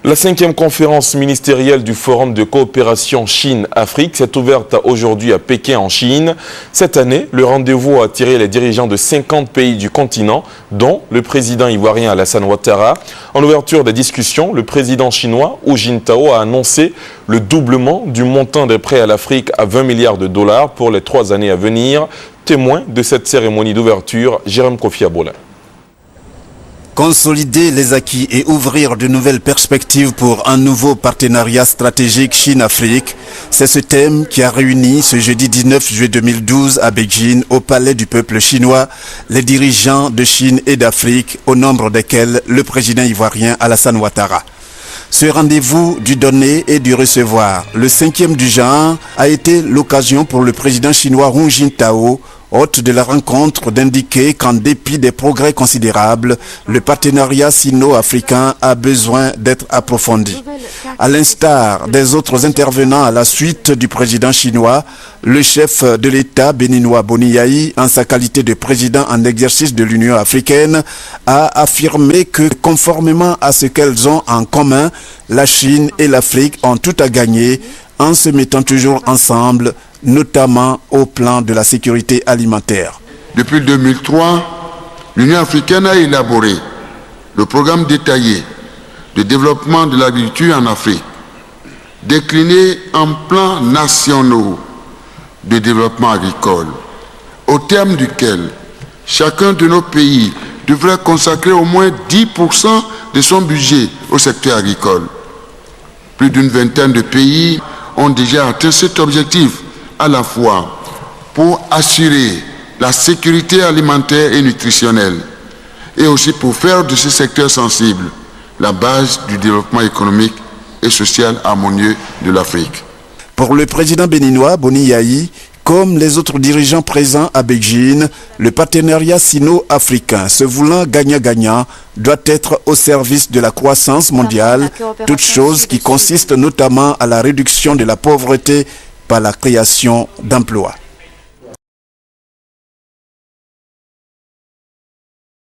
La 5e conférence ministérielle du Forum de coopération Chine-Afrique s'est ouverte aujourd'hui à Pékin en Chine. Cette année, le rendez-vous a attiré les dirigeants de 50 pays du continent, dont le président ivoirien Alassane Ouattara. En ouverture des discussions, le président chinois Hu Jintao a annoncé le doublement du montant des prêts à l'Afrique à 20 milliards de dollars pour les 3 années à venir. Témoin de cette cérémonie d'ouverture, Jérôme Kofi Abola. Consolider les acquis et ouvrir de nouvelles perspectives pour un nouveau partenariat stratégique Chine-Afrique, c'est ce thème qui a réuni ce jeudi 19 juillet 2012 à Beijing, au Palais du peuple chinois, les dirigeants de Chine et d'Afrique, au nombre desquels le président ivoirien Alassane Ouattara. Ce rendez-vous du donner et du recevoir, le 5e du genre, a été l'occasion pour le président chinois Hu Jintao, hôte de la rencontre, d'indiquer qu'en dépit des progrès considérables, le partenariat sino-africain a besoin d'être approfondi. À l'instar des autres intervenants à la suite du président chinois, le chef de l'État béninois Boni Yayi, en sa qualité de président en exercice de l'Union africaine, a affirmé que conformément à ce qu'elles ont en commun, la Chine et l'Afrique ont tout à gagner en se mettant toujours ensemble, notamment au plan de la sécurité alimentaire. Depuis 2003, l'Union africaine a élaboré le programme détaillé de développement de l'agriculture en Afrique, décliné en plans nationaux de développement agricole, au terme duquel chacun de nos pays devrait consacrer au moins 10% de son budget au secteur agricole. Plus d'une vingtaine de pays ont déjà atteint cet objectif, à la fois pour assurer la sécurité alimentaire et nutritionnelle et aussi pour faire de ce secteur sensible la base du développement économique et social harmonieux de l'Afrique. Pour le président béninois Boni Yayi, comme les autres dirigeants présents à Beijing, le partenariat sino-africain se voulant gagnant-gagnant doit être au service de la croissance mondiale, toute chose qui consiste notamment à la réduction de la pauvreté par la création d'emplois.